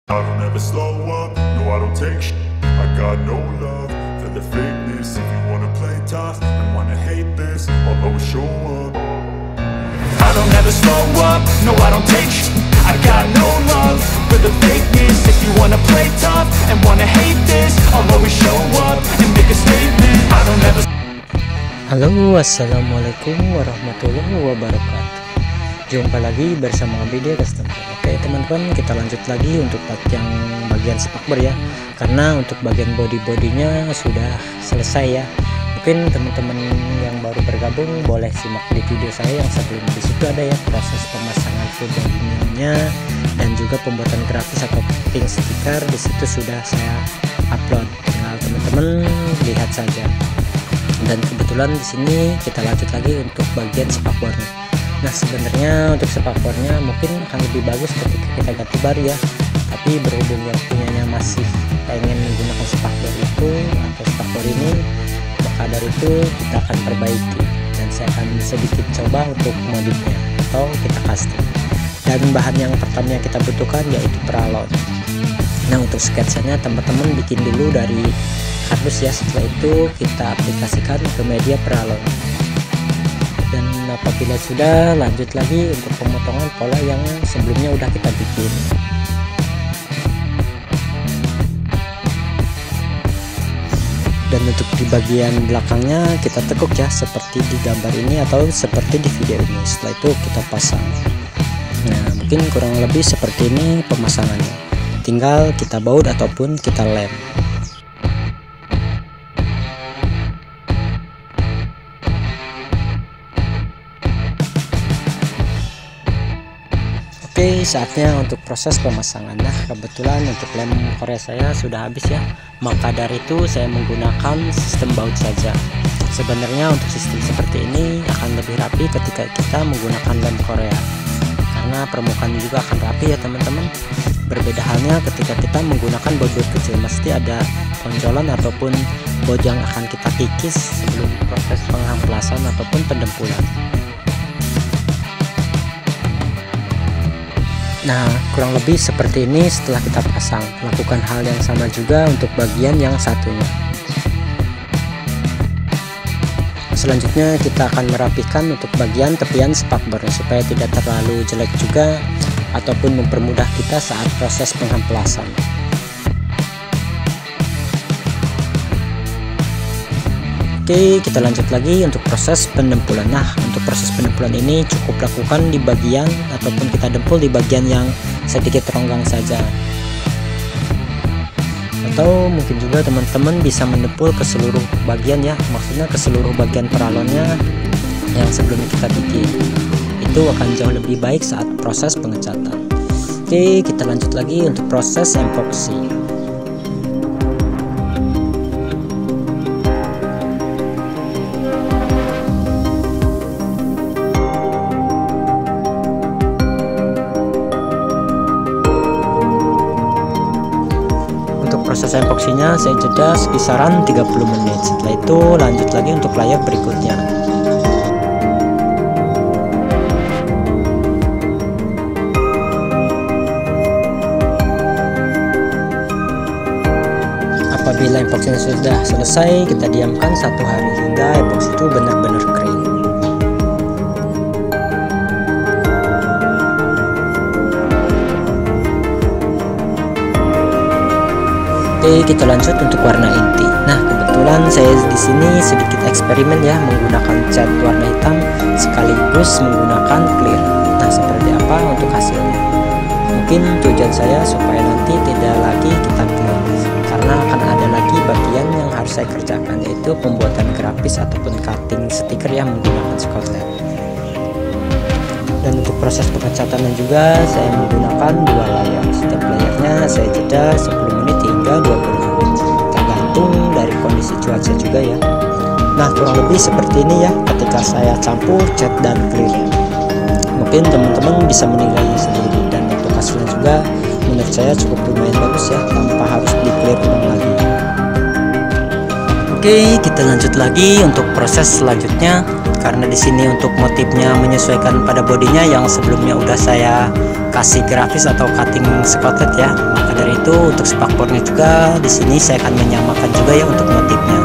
I don't ever slow up, no I don't take shit. I got no love for the fakeness. If you wanna play tough and wanna hate this, I'll always show up. I don't ever slow up, no I don't take shit. I got no love for the fakeness. If you wanna play tough and wanna hate this, I'll always show up and make a statement. I don't ever. Halo, assalamualaikum warahmatullahi wabarakatuh. Jumpa lagi bersama video custom. Oke teman-teman, kita lanjut lagi untuk part yang bagian spakbor ya, karena untuk bagian bodinya sudah selesai ya. Mungkin teman-teman yang baru bergabung boleh simak di video saya yang sebelumnya. Di situ ada ya proses pemasangan full bodinya dan juga pembuatan grafis atau pink stiker. Di situ sudah saya upload, tinggal teman-teman lihat saja. Dan kebetulan di sini kita lanjut lagi untuk bagian spakbornya. Nah sebenarnya untuk spakbornya mungkin akan lebih bagus ketika kita ganti bar ya, tapi berhubung yang punyanya masih pengen menggunakan spakbor itu atau spakbor ini, maka dari itu kita akan perbaiki dan saya akan sedikit coba untuk modifnya atau kita custom. Dan bahan yang pertama yang kita butuhkan yaitu peralon. Nah untuk sketsanya teman-teman bikin dulu dari kardus ya, setelah itu kita aplikasikan ke media peralon. Dan apabila sudah, lanjut lagi untuk pemotongan pola yang sebelumnya udah kita bikin. Dan untuk di bagian belakangnya kita tekuk ya, seperti di gambar ini atau seperti di video ini. Setelah itu kita pasang. Nah mungkin kurang lebih seperti ini pemasangannya, tinggal kita baut ataupun kita lem. Oke, saatnya untuk proses pemasangan. Nah kebetulan untuk lem Korea saya sudah habis ya, maka dari itu saya menggunakan sistem baut saja. Sebenarnya untuk sistem seperti ini akan lebih rapi ketika kita menggunakan lem Korea, karena permukaan juga akan rapi ya teman-teman. Berbeda halnya ketika kita menggunakan baut-baut kecil, mesti ada tonjolan ataupun baut yang akan kita kikis sebelum proses penghamplasan ataupun pendempulan. Nah kurang lebih seperti ini setelah kita pasang. Lakukan hal yang sama juga untuk bagian yang satunya. Selanjutnya kita akan merapikan untuk bagian tepian spakbor supaya tidak terlalu jelek juga ataupun mempermudah kita saat proses penghamplasan. Oke, kita lanjut lagi untuk proses pendempulan. Nah untuk proses pendempulan ini cukup lakukan di bagian ataupun kita dempul di bagian yang sedikit ronggang saja, atau mungkin juga teman-teman bisa mendempul ke seluruh bagian ya, maksudnya ke seluruh bagian peralonnya yang sebelumnya kita bikin. Itu akan jauh lebih baik saat proses pengecatan. Oke, kita lanjut lagi untuk proses epoxy. Proses epoksinya saya jeda sekisaran 30 menit. Setelah itu lanjut lagi untuk layer berikutnya. Apabila epoksinya sudah selesai, kita diamkan 1 hari hingga epoksi itu benar-benar kering. Oke, kita lanjut untuk warna inti. Nah, kebetulan saya di sini sedikit eksperimen ya, menggunakan cat warna hitam sekaligus menggunakan clear. Nah, seperti apa untuk hasilnya? Mungkin tujuan saya supaya nanti tidak lagi kita clear, karena akan ada lagi bagian yang harus saya kerjakan, yaitu pembuatan grafis ataupun cutting stiker yang menggunakan Scotland. Dan untuk proses pengecatannya juga saya menggunakan 2 layer. Setiap layernya saya jeda 10 menit hingga 20 menit, tergantung dari kondisi cuaca juga ya. Nah kurang lebih seperti ini ya ketika saya campur cat dan clear. Mungkin teman-teman bisa menilainya sendiri, dan untuk hasilnya juga menurut saya cukup lumayan bagus ya, tanpa harus di clear ulang lagi. Oke, kita lanjut lagi untuk proses selanjutnya. Karena di sini untuk motifnya menyesuaikan pada bodinya yang sebelumnya udah saya kasih grafis atau cutting Scotland ya, maka dari itu untuk spakbornya juga di sini saya akan menyamakan juga ya untuk motifnya,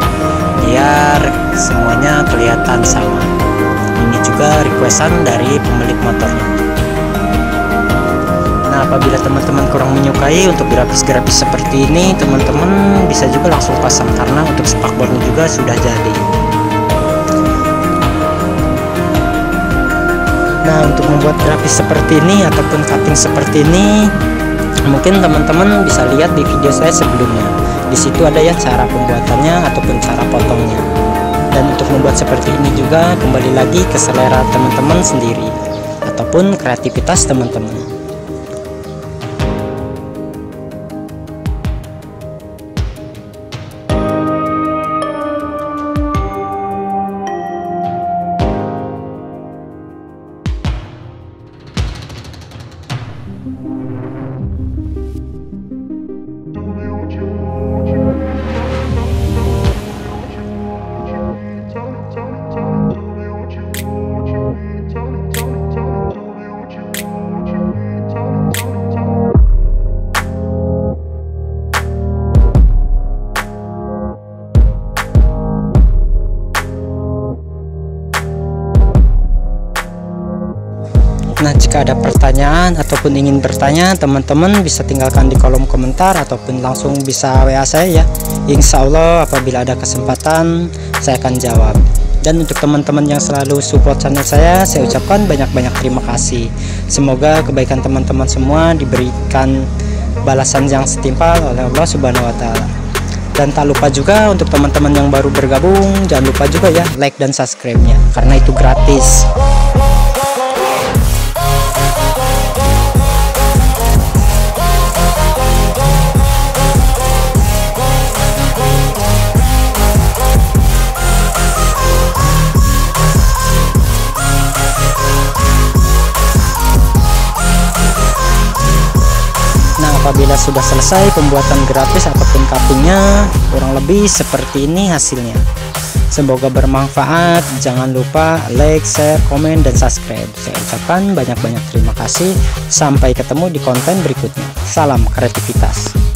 biar semuanya kelihatan sama. Ini juga requestan dari pemilik motornya. Nah, apabila teman-teman kurang menyukai untuk grafis-grafis seperti ini, teman-teman bisa juga langsung pasang karena untuk spakbornya juga sudah jadi. Nah, untuk membuat grafis seperti ini ataupun cutting seperti ini, mungkin teman-teman bisa lihat di video saya sebelumnya. Di situ ada ya cara pembuatannya ataupun cara potongnya. Dan untuk membuat seperti ini juga kembali lagi ke selera teman-teman sendiri ataupun kreativitas teman-teman. Nah, jika ada pertanyaan ataupun ingin bertanya, teman-teman bisa tinggalkan di kolom komentar ataupun langsung bisa WA saya ya. Insya Allah apabila ada kesempatan saya akan jawab. Dan untuk teman-teman yang selalu support channel saya ucapkan banyak-banyak terima kasih. Semoga kebaikan teman-teman semua diberikan balasan yang setimpal oleh Allah Subhanahu wa Ta'ala. Dan tak lupa juga untuk teman-teman yang baru bergabung, jangan lupa juga ya like dan subscribe-nya karena itu gratis. Apabila sudah selesai pembuatan grafis ataupun cuttingnya, kurang lebih seperti ini hasilnya. Semoga bermanfaat. Jangan lupa like, share, komen, dan subscribe. Saya ucapkan banyak-banyak terima kasih. Sampai ketemu di konten berikutnya. Salam kreativitas.